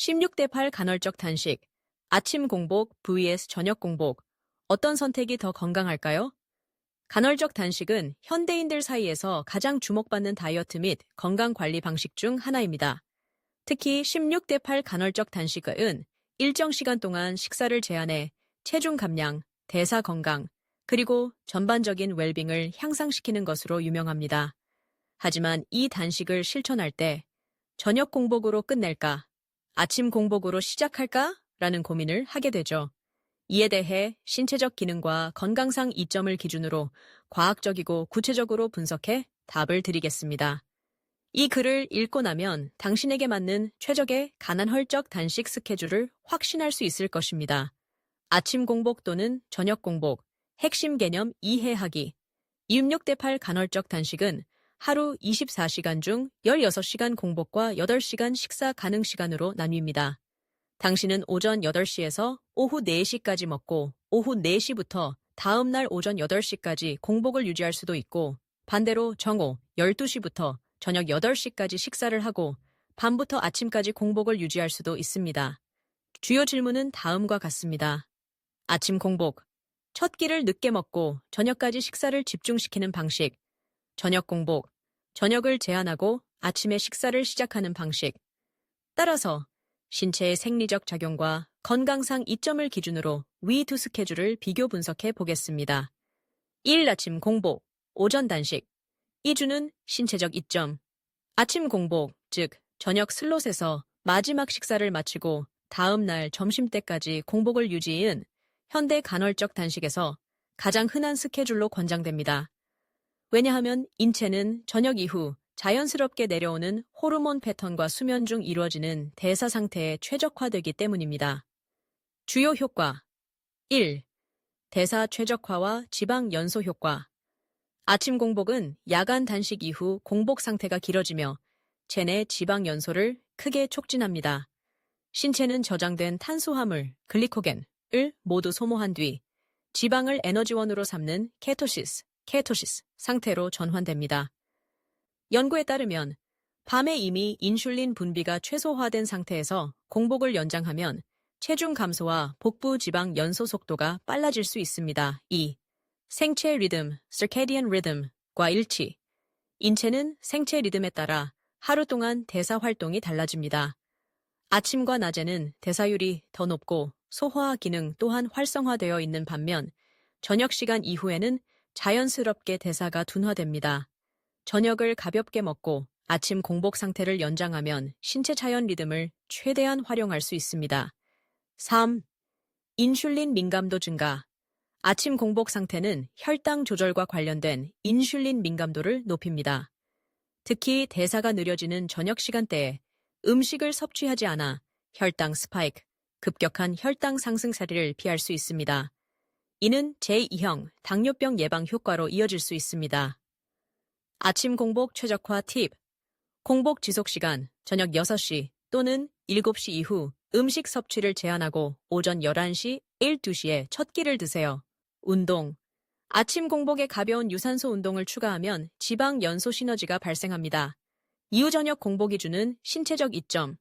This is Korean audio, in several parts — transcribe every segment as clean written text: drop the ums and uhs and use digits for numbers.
16대 8 간헐적 단식, 아침 공복 vs 저녁 공복, 어떤 선택이 더 건강할까요? 간헐적 단식은 현대인들 사이에서 가장 주목받는 다이어트 및 건강 관리 방식 중 하나입니다. 특히 16대 8 간헐적 단식은 일정 시간 동안 식사를 제한해 체중 감량, 대사 건강, 그리고 전반적인 웰빙을 향상시키는 것으로 유명합니다. 하지만 이 단식을 실천할 때 저녁 공복으로 끝낼까, 아침 공복으로 시작할까? 라는 고민을 하게 되죠. 이에 대해 신체적 기능과 건강상 이점을 기준으로 과학적이고 구체적으로 분석해 답을 드리겠습니다. 이 글을 읽고 나면 당신에게 맞는 최적의 간헐적 단식 스케줄을 확신할 수 있을 것입니다. 아침 공복 또는 저녁 공복, 핵심 개념 이해하기. 26대 8 간헐적 단식은 하루 24시간 중 16시간 공복과 8시간 식사 가능 시간으로 나뉩니다. 당신은 오전 8시에서 오후 4시까지 먹고 오후 4시부터 다음 날 오전 8시까지 공복을 유지할 수도 있고, 반대로 정오 12시부터 저녁 8시까지 식사를 하고 밤부터 아침까지 공복을 유지할 수도 있습니다. 주요 질문은 다음과 같습니다. 아침 공복. 첫 끼를 늦게 먹고 저녁까지 식사를 집중시키는 방식. 저녁 공복. 저녁을 제한하고 아침에 식사를 시작하는 방식. 따라서 신체의 생리적 작용과 건강상 이점을 기준으로 위 두 스케줄을 비교 분석해 보겠습니다. 1. 아침 공복, 오전 단식. 2주는 신체적 이점. 아침 공복, 즉 저녁 슬롯에서 마지막 식사를 마치고 다음 날 점심때까지 공복을 유지인 현대 간헐적 단식에서 가장 흔한 스케줄로 권장됩니다. 왜냐하면 인체는 저녁 이후 자연스럽게 내려오는 호르몬 패턴과 수면 중 이루어지는 대사 상태에 최적화되기 때문입니다. 주요 효과 1. 대사 최적화와 지방 연소 효과. 아침 공복은 야간 단식 이후 공복 상태가 길어지며 체내 지방 연소를 크게 촉진합니다. 신체는 저장된 탄수화물, 글리코겐을 모두 소모한 뒤 지방을 에너지원으로 삼는 케토시스 상태로 전환됩니다. 연구에 따르면 밤에 이미 인슐린 분비가 최소화된 상태에서 공복을 연장하면 체중 감소와 복부 지방 연소 속도가 빨라질 수 있습니다. 2. 생체 리듬, circadian rhythm과 일치. 인체는 생체 리듬에 따라 하루 동안 대사 활동이 달라집니다. 아침과 낮에는 대사율이 더 높고 소화 기능 또한 활성화되어 있는 반면 저녁 시간 이후에는 자연스럽게 대사가 둔화됩니다. 저녁을 가볍게 먹고 아침 공복 상태를 연장하면 신체 자연 리듬을 최대한 활용할 수 있습니다. 3. 인슐린 민감도 증가. 아침 공복 상태는 혈당 조절과 관련된 인슐린 민감도를 높입니다. 특히 대사가 느려지는 저녁 시간대에 음식을 섭취하지 않아 혈당 스파이크, 급격한 혈당 상승 사례를 피할 수 있습니다. 이는 제2형 당뇨병 예방 효과로 이어질 수 있습니다. 아침 공복 최적화 팁. 공복 지속 시간 저녁 6시 또는 7시 이후 음식 섭취를 제한하고 오전 11시, 12시에 첫 끼를 드세요. 운동. 아침 공복에 가벼운 유산소 운동을 추가하면 지방 연소 시너지가 발생합니다. 이후 저녁 공복이 주는 신체적 이점.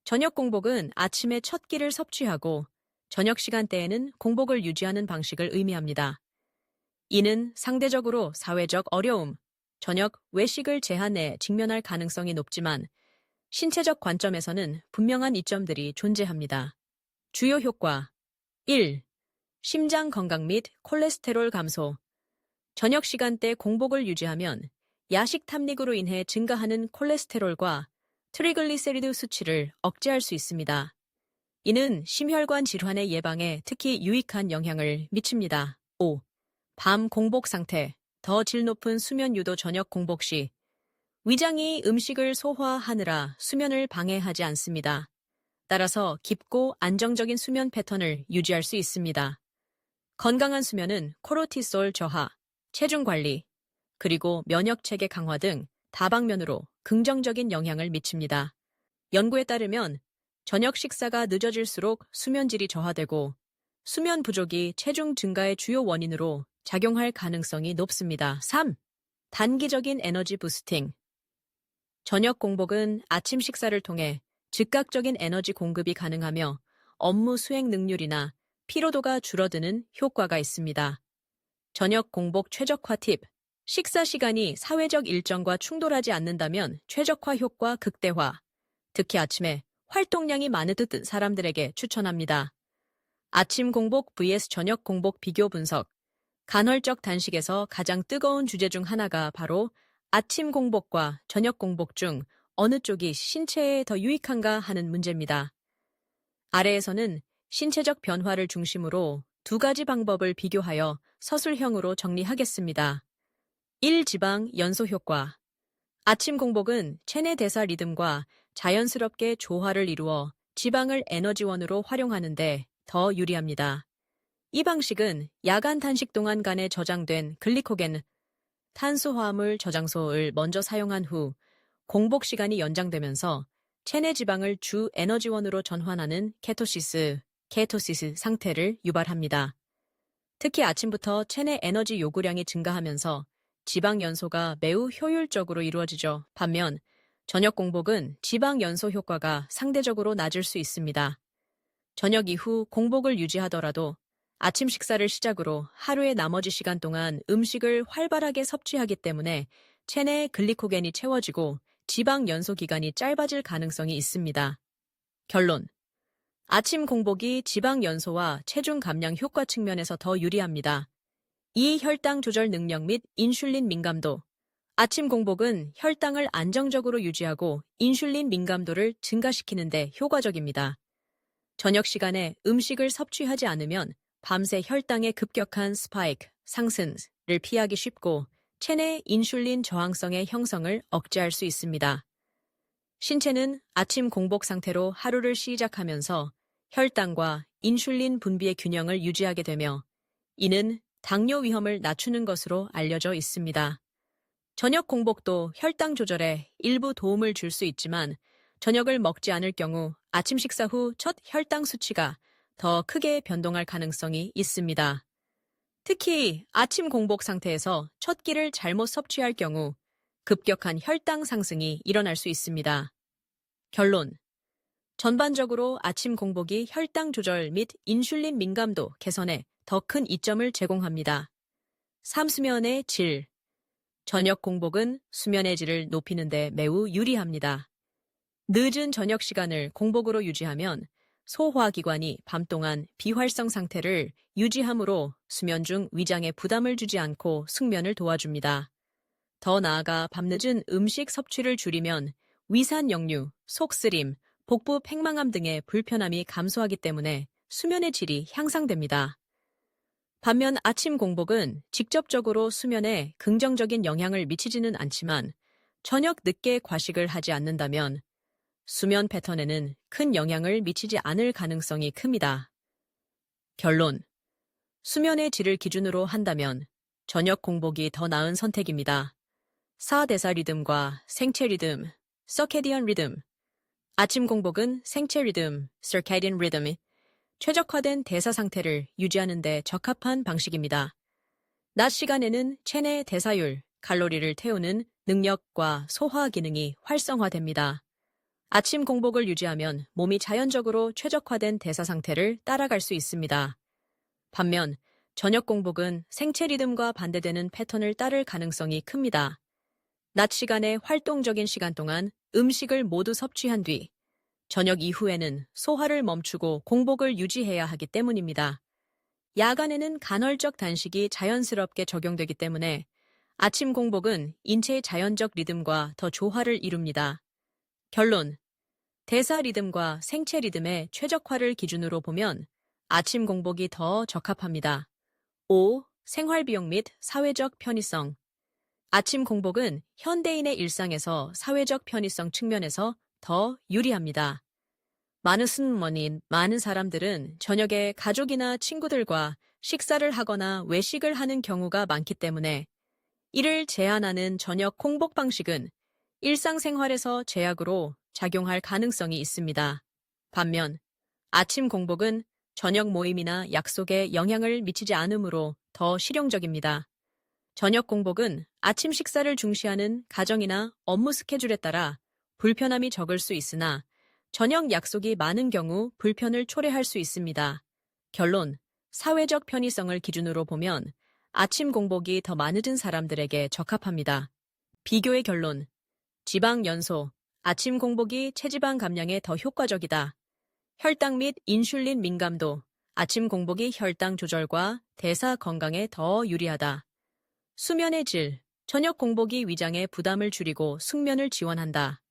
저녁 공복은 아침에 첫 끼를 섭취하고 저녁 시간대에는 공복을 유지하는 방식을 의미합니다. 이는 상대적으로 사회적 어려움, 저녁 외식을 제한해 직면할 가능성이 높지만 신체적 관점에서는 분명한 이점들이 존재합니다. 주요 효과 1. 심장 건강 및 콜레스테롤 감소. 저녁 시간대 공복을 유지하면 야식 탐닉으로 인해 증가하는 콜레스테롤과 트리글리세리드 수치를 억제할 수 있습니다. 이는 심혈관 질환의 예방에 특히 유익한 영향을 미칩니다. 5. 밤 공복 상태. 더 질 높은 수면 유도 저녁 공복 시. 위장이 음식을 소화하느라 수면을 방해하지 않습니다. 따라서 깊고 안정적인 수면 패턴을 유지할 수 있습니다. 건강한 수면은 코르티솔 저하, 체중 관리, 그리고 면역 체계 강화 등 다방면으로 긍정적인 영향을 미칩니다. 연구에 따르면 저녁 식사가 늦어질수록 수면질이 저하되고 수면 부족이 체중 증가의 주요 원인으로 작용할 가능성이 높습니다. 3. 단기적인 에너지 부스팅. 저녁 공복은 아침 식사를 통해 즉각적인 에너지 공급이 가능하며 업무 수행 능률이나 피로도가 줄어드는 효과가 있습니다. 저녁 공복 최적화 팁. 식사 시간이 사회적 일정과 충돌하지 않는다면 최적화 효과 극대화. 특히 아침에 활동량이 많은 사람들에게 추천합니다. 아침 공복 vs 저녁 공복 비교 분석. 간헐적 단식에서 가장 뜨거운 주제 중 하나가 바로 아침 공복과 저녁 공복 중 어느 쪽이 신체에 더 유익한가 하는 문제입니다. 아래에서는 신체적 변화를 중심으로 두 가지 방법을 비교하여 서술형으로 정리하겠습니다. 1. 지방 연소 효과. 아침 공복은 체내 대사 리듬과 자연스럽게 조화를 이루어 지방을 에너지원으로 활용하는데 더 유리합니다. 이 방식은 야간 단식 동안 간에 저장된 글리코겐, 탄수화물 저장소를 먼저 사용한 후 공복 시간이 연장되면서 체내 지방을 주 에너지원으로 전환하는 케토시스 상태를 유발합니다. 특히 아침부터 체내 에너지 요구량이 증가하면서 지방 연소가 매우 효율적으로 이루어지죠. 반면 저녁 공복은 지방 연소 효과가 상대적으로 낮을 수 있습니다. 저녁 이후 공복을 유지하더라도 아침 식사를 시작으로 하루의 나머지 시간 동안 음식을 활발하게 섭취하기 때문에 체내 글리코겐이 채워지고 지방 연소 기간이 짧아질 가능성이 있습니다. 결론. 아침 공복이 지방 연소와 체중 감량 효과 측면에서 더 유리합니다. 이 혈당 조절 능력 및 인슐린 민감도. 아침 공복은 혈당을 안정적으로 유지하고 인슐린 민감도를 증가시키는 데 효과적입니다. 저녁 시간에 음식을 섭취하지 않으면 밤새 혈당의 급격한 스파이크, 상승을 피하기 쉽고 체내 인슐린 저항성의 형성을 억제할 수 있습니다. 신체는 아침 공복 상태로 하루를 시작하면서 혈당과 인슐린 분비의 균형을 유지하게 되며 이는 당뇨 위험을 낮추는 것으로 알려져 있습니다. 저녁 공복도 혈당 조절에 일부 도움을 줄 수 있지만 저녁을 먹지 않을 경우 아침 식사 후 첫 혈당 수치가 더 크게 변동할 가능성이 있습니다. 특히 아침 공복 상태에서 첫 끼를 잘못 섭취할 경우 급격한 혈당 상승이 일어날 수 있습니다. 결론. 전반적으로 아침 공복이 혈당 조절 및 인슐린 민감도 개선에 더 큰 이점을 제공합니다. 수면의 질. 저녁 공복은 수면의 질을 높이는 데 매우 유리합니다. 늦은 저녁 시간을 공복으로 유지하면 소화기관이 밤 동안 비활성 상태를 유지하므로 수면 중 위장에 부담을 주지 않고 숙면을 도와줍니다. 더 나아가 밤늦은 음식 섭취를 줄이면 위산 역류, 속쓰림, 복부 팽만함 등의 불편함이 감소하기 때문에 수면의 질이 향상됩니다. 반면 아침 공복은 직접적으로 수면에 긍정적인 영향을 미치지는 않지만 저녁 늦게 과식을 하지 않는다면 수면 패턴에는 큰 영향을 미치지 않을 가능성이 큽니다. 결론. 수면의 질을 기준으로 한다면 저녁 공복이 더 나은 선택입니다. 사대사 리듬과 생체 리듬, 서케디언 리듬. 아침 공복은 생체 리듬, circadian rhythm이 최적화된 대사 상태를 유지하는 데 적합한 방식입니다. 낮 시간에는 체내 대사율, 칼로리를 태우는 능력과 소화 기능이 활성화됩니다. 아침 공복을 유지하면 몸이 자연적으로 최적화된 대사 상태를 따라갈 수 있습니다. 반면 저녁 공복은 생체 리듬과 반대되는 패턴을 따를 가능성이 큽니다. 낮 시간에 활동적인 시간 동안 음식을 모두 섭취한 뒤 저녁 이후에는 소화를 멈추고 공복을 유지해야 하기 때문입니다. 야간에는 간헐적 단식이 자연스럽게 적용되기 때문에 아침 공복은 인체의 자연적 리듬과 더 조화를 이룹니다. 결론. 대사 리듬과 생체 리듬의 최적화를 기준으로 보면 아침 공복이 더 적합합니다. 5. 생활비용 및 사회적 편의성. 아침 공복은 현대인의 일상에서 사회적 편의성 측면에서 더 유리합니다. 많은 사람들은 저녁에 가족이나 친구들과 식사를 하거나 외식을 하는 경우가 많기 때문에 이를 제한하는 저녁 공복 방식은 일상생활에서 제약으로 작용할 가능성이 있습니다. 반면 아침 공복은 저녁 모임이나 약속에 영향을 미치지 않으므로 더 실용적입니다. 저녁 공복은 아침 식사를 중시하는 가정이나 업무 스케줄에 따라 불편함이 적을 수 있으나 저녁 약속이 많은 경우 불편을 초래할 수 있습니다. 결론, 사회적 편의성을 기준으로 보면 아침 공복이 더 많은 사람들에게 적합합니다. 비교의 결론, 지방 연소, 아침 공복이 체지방 감량에 더 효과적이다. 혈당 및 인슐린 민감도, 아침 공복이 혈당 조절과 대사 건강에 더 유리하다. 수면의 질, 저녁 공복이 위장의 부담을 줄이고 숙면을 지원한다.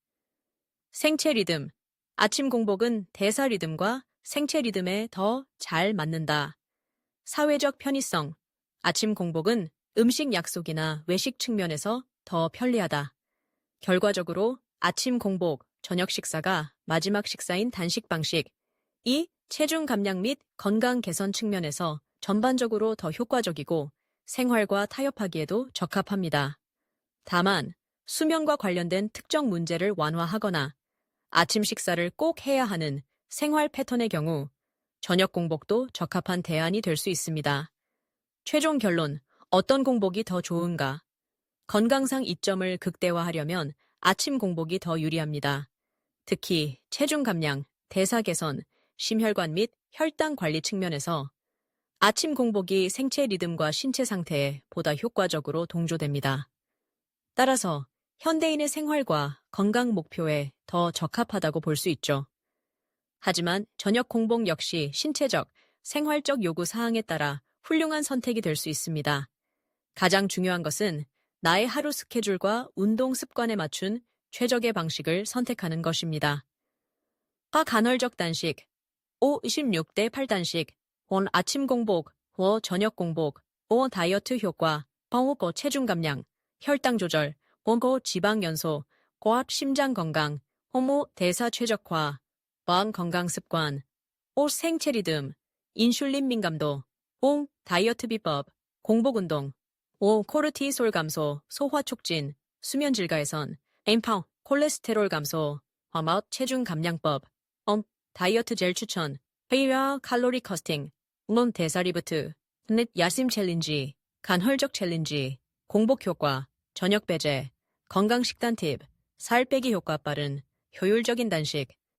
생체 리듬, 아침 공복은 대사 리듬과 생체 리듬에 더 잘 맞는다. 사회적 편의성, 아침 공복은 음식 약속이나 외식 측면에서 더 편리하다. 결과적으로 아침 공복, 저녁 식사가 마지막 식사인 단식 방식, 이 체중 감량 및 건강 개선 측면에서 전반적으로 더 효과적이고 생활과 타협하기에도 적합합니다. 다만, 수면과 관련된 특정 문제를 완화하거나 아침 식사를 꼭 해야 하는 생활 패턴의 경우 저녁 공복도 적합한 대안이 될 수 있습니다. 최종 결론, 어떤 공복이 더 좋은가? 건강상 이점을 극대화하려면 아침 공복이 더 유리합니다. 특히 체중 감량, 대사 개선, 심혈관 및 혈당 관리 측면에서 아침 공복이 생체 리듬과 신체 상태에 보다 효과적으로 동조됩니다. 따라서 현대인의 생활과 건강 목표에 더 적합하다고 볼 수 있죠. 하지만 저녁 공복 역시 신체적, 생활적 요구 사항에 따라 훌륭한 선택이 될 수 있습니다. 가장 중요한 것은 나의 하루 스케줄과 운동 습관에 맞춘 최적의 방식을 선택하는 것입니다. 간헐적 단식, 26대 8단식, 원 아침 공복, 워 저녁 공복, 워 다이어트 효과, 워 체중 감량, 혈당 조절, 워 지방 연소, 고압 심장 건강, 호모 대사 최적화, 원 건강 습관, 오 생체 리듬, 인슐린 민감도, 오 다이어트 비법, 공복 운동, 오 코르티솔 감소, 소화 촉진, 수면 질 개선, 엠파워, 콜레스테롤 감소, 홈아웃 체중 감량법, 다이어트 젤 추천, 회의와 칼로리 커스팅, 대사 리부트, 넷 야심 챌린지, 간헐적 챌린지, 공복 효과, 저녁 배제, 건강 식단 팁, 살 빼기 효과 빠른, 효율적인 단식,